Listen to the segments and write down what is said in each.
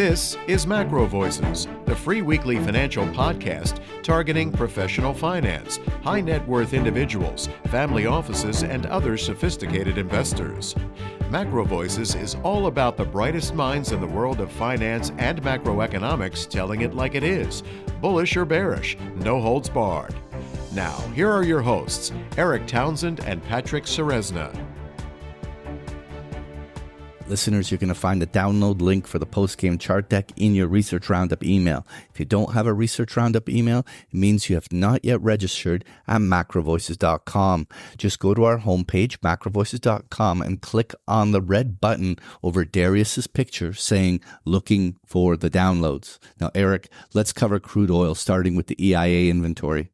This is MacroVoices, the free weekly financial podcast targeting professional finance, high net worth individuals, family offices, and other sophisticated investors. MacroVoices is all about the brightest minds in the world of finance and macroeconomics telling it like it is, bullish or bearish, no holds barred. Now, here are your hosts, Eric Townsend and Patrick Ceresna. Listeners, you're going to find the download link for the post-game chart deck in your Research Roundup email. If you don't have a Research Roundup email, it means you have not yet registered at macrovoices.com. Just go to our homepage, macrovoices.com, and click on the red button over Darius's picture saying, looking for the downloads. Now, Eric, let's cover crude oil, starting with the EIA inventory.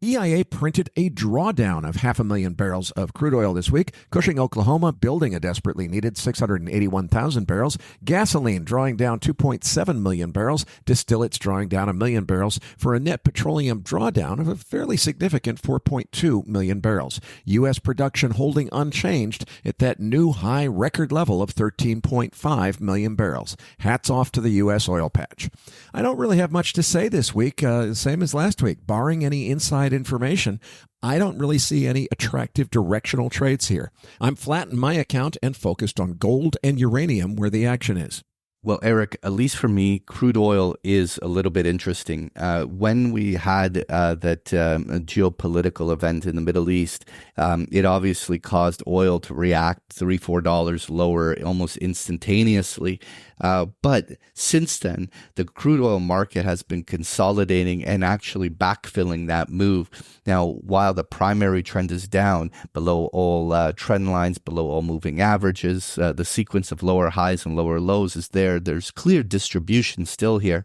EIA printed a drawdown of 500,000 barrels of crude oil this week. Cushing, Oklahoma, building a desperately needed 681,000 barrels. Gasoline drawing down 2.7 million barrels. Distillates drawing down 1 million barrels for a net petroleum drawdown of a fairly significant 4.2 million barrels. U.S. production holding unchanged at that new high record level of 13.5 million barrels. Hats off to the U.S. oil patch. I don't really have much to say this week, same as last week. Barring any inside information, I don't really see any attractive directional trades here. I'm flat in my account and focused on gold and uranium where the action is. Well, Eric, at least for me, crude oil is a little bit interesting. When we had that geopolitical event in the Middle East, it obviously caused oil to react $3-4 lower almost instantaneously. But since then, the crude oil market has been consolidating and actually backfilling that move. Now, while the primary trend is down below all trend lines, below all moving averages, the sequence of lower highs and lower lows is there. There's clear distribution still here,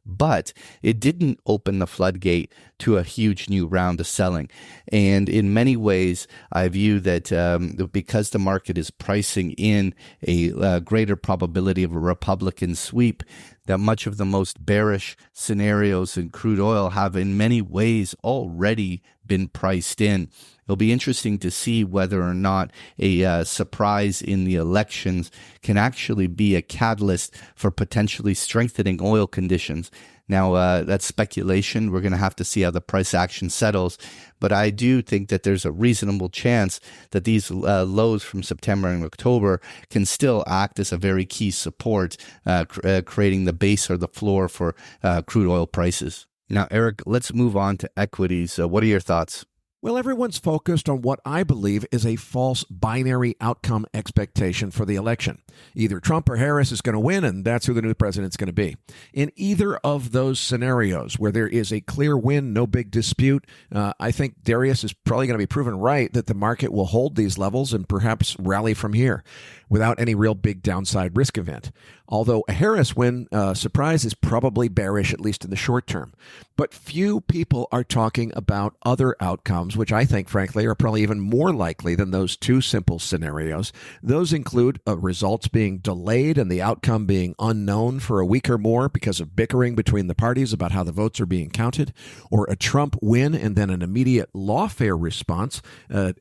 but it didn't open the floodgate to a huge new round of selling. And in many ways, I view that because the market is pricing in a greater probability of a Republican sweep, that much of the most bearish scenarios in crude oil have in many ways already been priced in. It'll be interesting to see whether or not a surprise in the elections can actually be a catalyst for potentially strengthening oil conditions. Now, that's speculation. We're going to have to see how the price action settles. But I do think that there's a reasonable chance that these lows from September and October can still act as a very key support, creating the base or the floor for crude oil prices. Now, Eric, let's move on to equities. What are your thoughts? Well, everyone's focused on what I believe is a false binary outcome expectation for the election. Either Trump or Harris is going to win, and that's who the new president's going to be. In either of those scenarios where there is a clear win, no big dispute, I think Darius is probably going to be proven right that the market will hold these levels and perhaps rally from here without any real big downside risk event. Although a Harris win surprise is probably bearish, at least in the short term. But few people are talking about other outcomes, which I think, frankly, are probably even more likely than those two simple scenarios. Those include results being delayed and the outcome being unknown for a week or more because of bickering between the parties about how the votes are being counted, or a Trump win and then an immediate lawfare response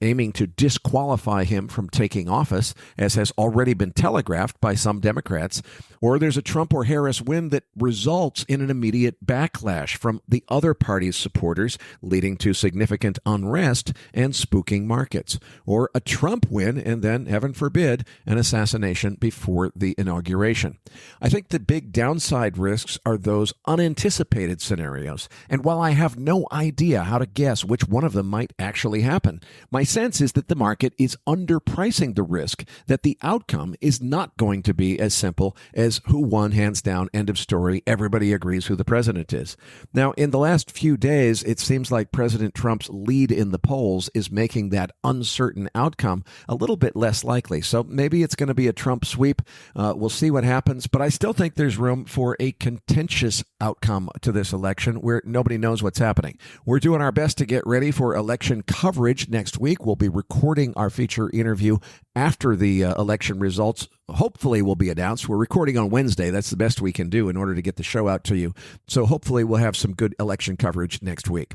aiming to disqualify him from taking office, as has already been telegraphed by some Democrats. Or there's a Trump or Harris win that results in an immediate backlash from the other party's supporters, leading to significant unrest and spooking markets. Or a Trump win and then, heaven forbid, an assassination before the inauguration. I think the big downside risks are those unanticipated scenarios. And while I have no idea how to guess which one of them might actually happen, my sense is that the market is underpricing the risk that the outcome is not going to be as simple as who won, hands down, end of story, everybody agrees who the president is. Now, in the last few days, it seems like President Trump's lead in the polls is making that uncertain outcome a little bit less likely. So maybe it's going to be a Trump sweep. We'll see what happens. But I still think there's room for a contentious outcome to this election where nobody knows what's happening. We're doing our best to get ready for election coverage next week. We'll be recording our feature interview after the election results hopefully will be announced. We're recording on Wednesday. That's the best we can do in order to get the show out to you. So hopefully we'll have some good election coverage next week.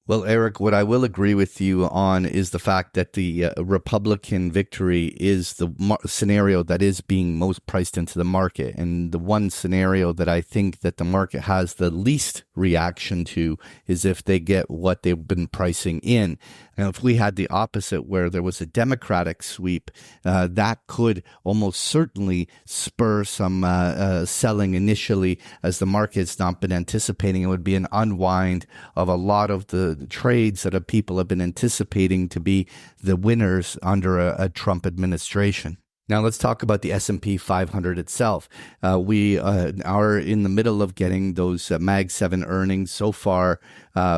Well, Eric, what I will agree with you on is the fact that the Republican victory is the scenario that is being most priced into the market. And the one scenario that I think that the market has the least reaction to is if they get what they've been pricing in. Now, if we had the opposite where there was a Democratic sweep, that could almost certainly spur some selling initially as the market's not been anticipating. It would be an unwind of a lot of the trades that people have been anticipating to be the winners under a Trump administration. Now let's talk about the S&P 500 itself. We are in the middle of getting those Mag 7 earnings. So far,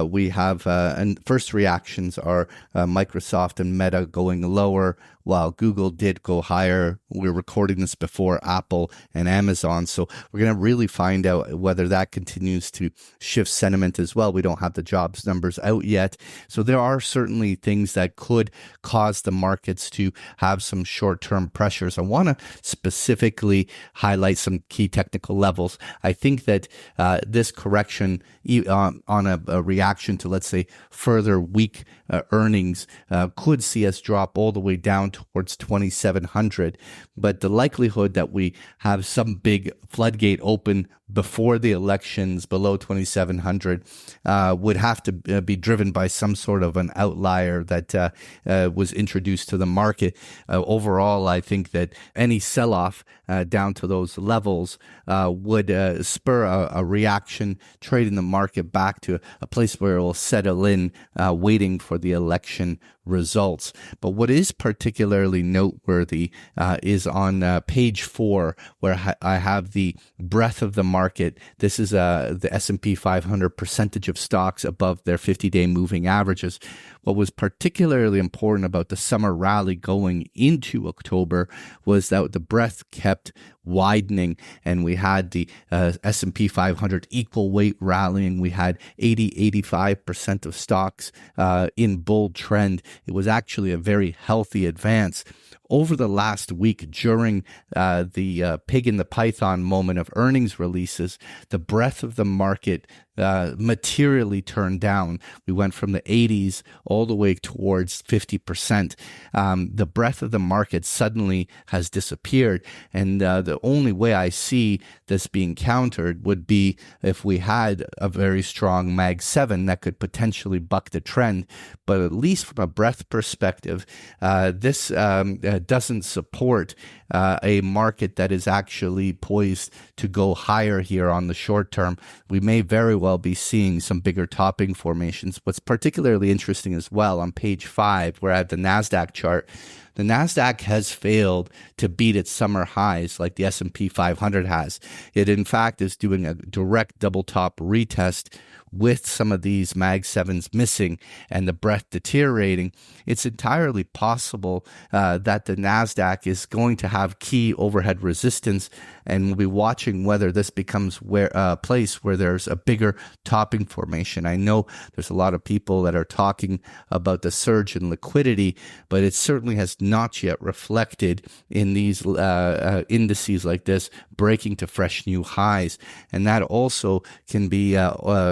we have, and first reactions are Microsoft and Meta going lower, while Google did go higher. We're recording this before Apple and Amazon, so we're going to really find out whether that continues to shift sentiment as well. We don't have the jobs numbers out yet, so there are certainly things that could cause the markets to have some short-term pressures. I want to specifically highlight some key technical levels. I think that this correction on a reaction to, let's say, further weak earnings could see us drop all the way down towards 2,700. But the likelihood that we have some big floodgate open before the elections below 2,700 would have to be driven by some sort of an outlier that was introduced to the market. Overall, I think that any sell-off down to those levels would spur a reaction, trading the market back to a place where it will settle in, waiting for the election results. But what is particularly noteworthy is on page 4, where I have the breadth of the market. This is the S&P 500 percentage of stocks above their 50-day moving averages. What was particularly important about the summer rally going into October was that the breadth kept widening, and we had the S&P 500 equal weight rallying. We had 85% of stocks in bull trend. It was actually a very healthy advance. Over the last week, during the pig in the python moment of earnings releases, the breadth of the market materially turned down. We went from the 80s all the way towards 50%. The breadth of the market suddenly has disappeared, and the only way I see this being countered would be if we had a very strong Mag 7 that could potentially buck the trend. But at least from a breadth perspective, this doesn't support a market that is actually poised to go higher here on the short term. We may very well be seeing some bigger topping formations. What's particularly interesting as well, on page 5, where I have the NASDAQ chart, the NASDAQ has failed to beat its summer highs like the S&P 500 has. It, in fact, is doing a direct double top retest with some of these Mag 7s missing and the breadth deteriorating. It's entirely possible that the NASDAQ is going to have key overhead resistance, and we'll be watching whether this becomes a place where there's a bigger topping formation. I know there's a lot of people that are talking about the surge in liquidity, but it certainly has not yet reflected in these indices like this breaking to fresh new highs. And that also can be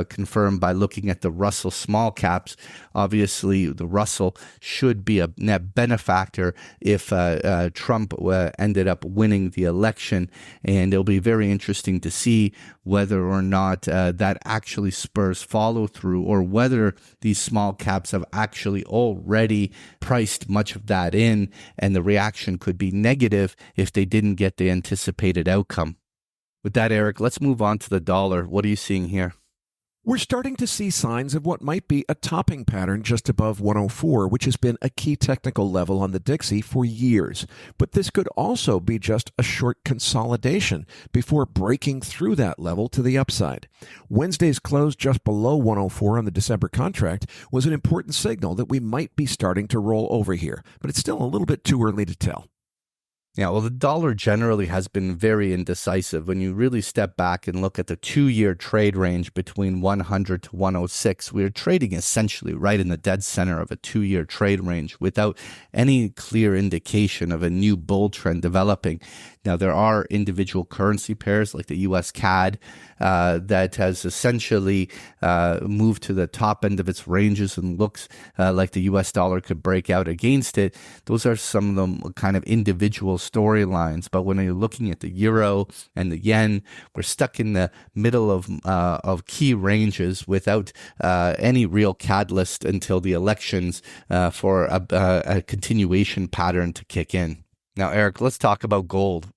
confirmed by looking at the Russell small caps. Obviously, the Russell should be a net benefactor if Trump ended up winning the election. And it'll be very interesting to see whether or not that actually spurs follow through, or whether these small caps have actually already priced much of that in, and the reaction could be negative if they didn't get the anticipated outcome. With that, Eric, let's move on to the dollar. What are you seeing here? We're starting to see signs of what might be a topping pattern just above 104, which has been a key technical level on the Dixie for years. But this could also be just a short consolidation before breaking through that level to the upside. Wednesday's close just below 104 on the December contract was an important signal that we might be starting to roll over here, but it's still a little bit too early to tell. Yeah, well, the dollar generally has been very indecisive. When you really step back and look at the 2-year trade range between 100 to 106, we're trading essentially right in the dead center of a 2-year trade range without any clear indication of a new bull trend developing. Now, there are individual currency pairs like the US CAD that has essentially moved to the top end of its ranges and looks like the US dollar could break out against it. Those are some of the kind of individual storylines. But when you're looking at the euro and the yen, we're stuck in the middle of key ranges without any real catalyst until the elections for a continuation pattern to kick in. Now, Eric, let's talk about gold.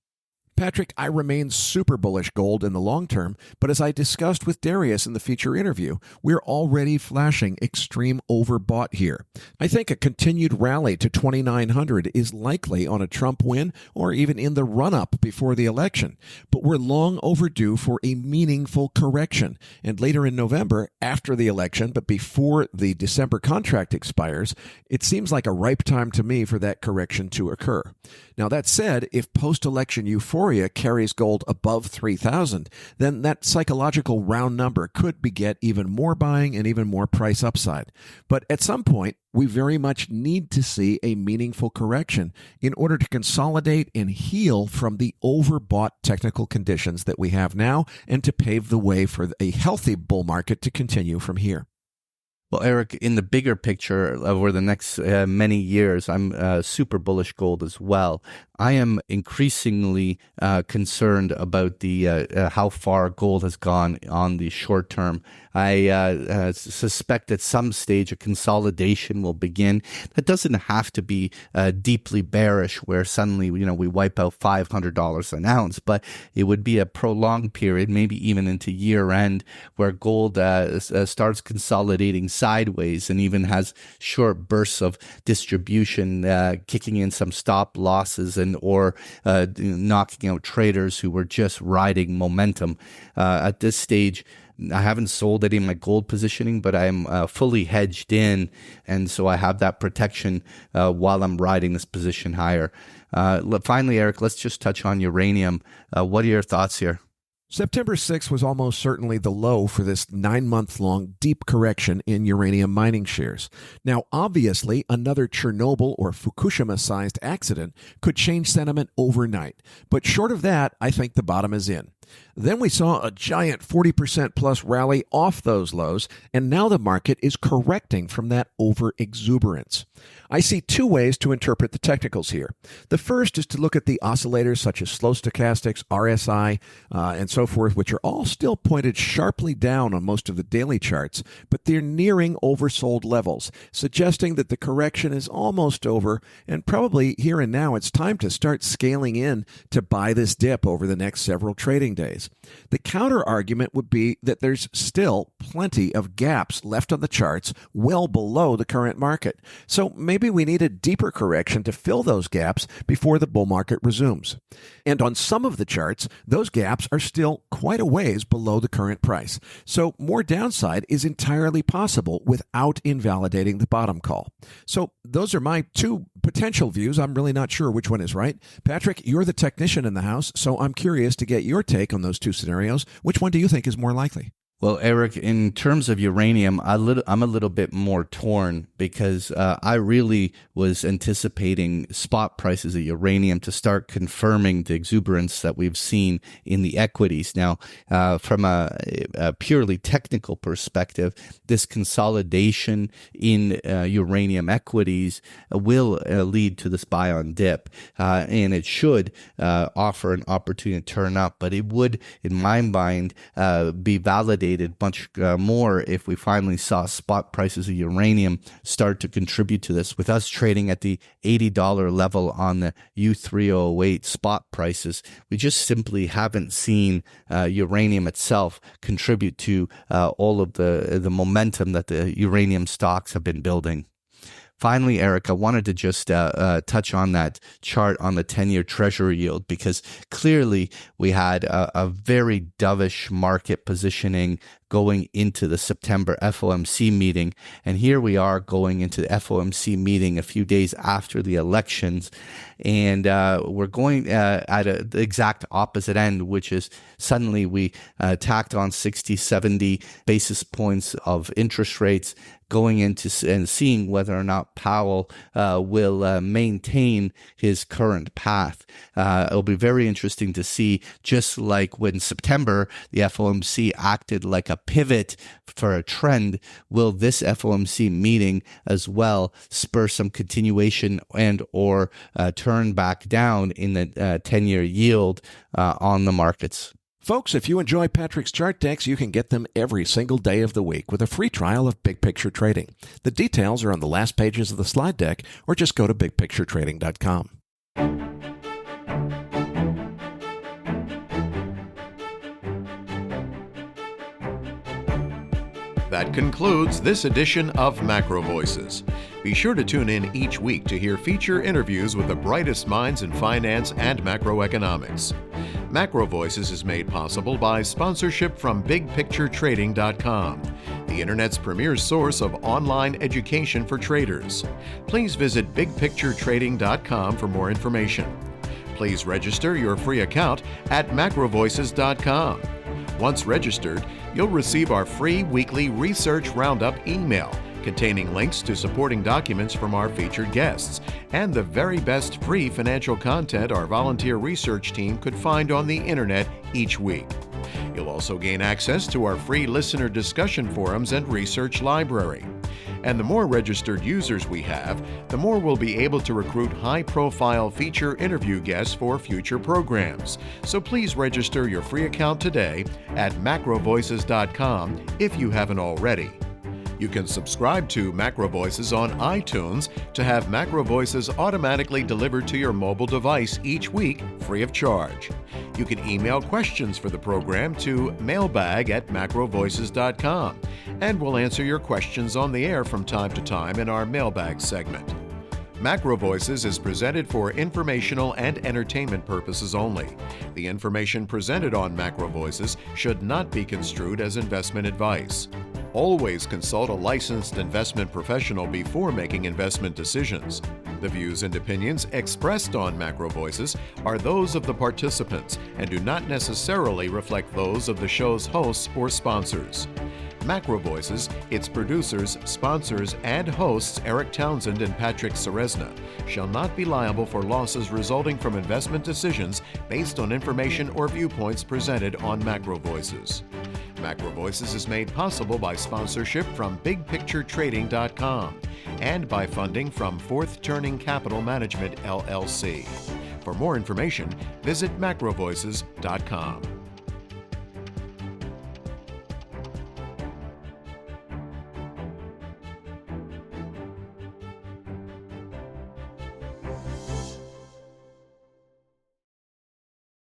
Patrick, I remain super bullish gold in the long term, but as I discussed with Darius in the feature interview, we're already flashing extreme overbought here. I think a continued rally to 2,900 is likely on a Trump win or even in the run-up before the election, but we're long overdue for a meaningful correction. And later in November, after the election, but before the December contract expires, it seems like a ripe time to me for that correction to occur. Now, that said, if post-election euphoria carries gold above 3,000, then that psychological round number could beget even more buying and even more price upside. But at some point, we very much need to see a meaningful correction in order to consolidate and heal from the overbought technical conditions that we have now and to pave the way for a healthy bull market to continue from here. Well, Eric, in the bigger picture over the next many years, I'm super bullish gold as well. I am increasingly concerned about the how far gold has gone on the short term. I suspect at some stage a consolidation will begin. That doesn't have to be deeply bearish, where suddenly we wipe out $500 an ounce, but it would be a prolonged period, maybe even into year end, where gold starts consolidating sideways and even has short bursts of distribution, kicking in some stop losses or knocking out traders who were just riding momentum. At this stage, I haven't sold any of my gold positioning, but I'm fully hedged in, and so I have that protection while I'm riding this position higher. Finally, Eric, let's just touch on uranium. What are your thoughts here? September 6th was almost certainly the low for this 9-month-long deep correction in uranium mining shares. Now, obviously, another Chernobyl or Fukushima-sized accident could change sentiment overnight. But short of that, I think the bottom is in. Then we saw a giant 40% plus rally off those lows, and now the market is correcting from that over-exuberance. I see two ways to interpret the technicals here. The first is to look at the oscillators such as slow stochastics, RSI, and so forth, which are all still pointed sharply down on most of the daily charts, but they're nearing oversold levels, suggesting that the correction is almost over, and probably here and now it's time to start scaling in to buy this dip over the next several trading days. The counter argument would be that there's still plenty of gaps left on the charts well below the current market. So maybe we need a deeper correction to fill those gaps before the bull market resumes. And on some of the charts, those gaps are still quite a ways below the current price. So more downside is entirely possible without invalidating the bottom call. So those are my two potential views. I'm really not sure which one is right. Patrick, you're the technician in the house, so I'm curious to get your take on those two scenarios. Which one do you think is more likely? Well, Eric, in terms of uranium, I'm a little bit more torn because I really was anticipating spot prices of uranium to start confirming the exuberance that we've seen in the equities. Now, from a purely technical perspective, this consolidation in uranium equities will lead to this buy on dip, and it should offer an opportunity to turn up, but it would, in my mind, be validated much more if we finally saw spot prices of uranium start to contribute to this. With us trading at the $80 level on the U308 spot prices, we just simply haven't seen uranium itself contribute to all of the momentum that the uranium stocks have been building. Finally, Eric, I wanted to just touch on that chart on the 10-year Treasury yield, because clearly we had a very dovish market positioning going into the September FOMC meeting. And here we are going into the FOMC meeting a few days after the elections. And we're going at the exact opposite end, which is suddenly we tacked on 60, 70 basis points of interest rates going into and seeing whether or not Powell will maintain his current path. It'll be very interesting to see, just like when September, the FOMC acted like a pivot for a trend, will this FOMC meeting as well spur some continuation and or turn back down in the 10-year yield on the markets? Folks, if you enjoy Patrick's chart decks, you can get them every single day of the week with a free trial of Big Picture Trading. The details are on the last pages of the slide deck, or just go to bigpicturetrading.com. That concludes this edition of MacroVoices. Be sure to tune in each week to hear feature interviews with the brightest minds in finance and macroeconomics. MacroVoices is made possible by sponsorship from BigPictureTrading.com, the Internet's premier source of online education for traders. Please visit BigPictureTrading.com for more information. Please register your free account at MacroVoices.com. Once registered, you'll receive our free weekly Research Roundup email containing links to supporting documents from our featured guests and the very best free financial content our volunteer research team could find on the internet each week. You'll also gain access to our free listener discussion forums and research library. And the more registered users we have, the more we'll be able to recruit high-profile feature interview guests for future programs. So please register your free account today at macrovoices.com if you haven't already. You can subscribe to MacroVoices on iTunes to have MacroVoices automatically delivered to your mobile device each week, free of charge. You can email questions for the program to mailbag@macrovoices.com, and we'll answer your questions on the air from time to time in our mailbag segment. MacroVoices is presented for informational and entertainment purposes only. The information presented on MacroVoices should not be construed as investment advice. Always consult a licensed investment professional before making investment decisions. The views and opinions expressed on MacroVoices are those of the participants and do not necessarily reflect those of the show's hosts or sponsors. MacroVoices, its producers, sponsors, and hosts Eric Townsend and Patrick Ceresna shall not be liable for losses resulting from investment decisions based on information or viewpoints presented on MacroVoices. MacroVoices is made possible by sponsorship from BigPictureTrading.com and by funding from Fourth Turning Capital Management, LLC. For more information, visit MacroVoices.com.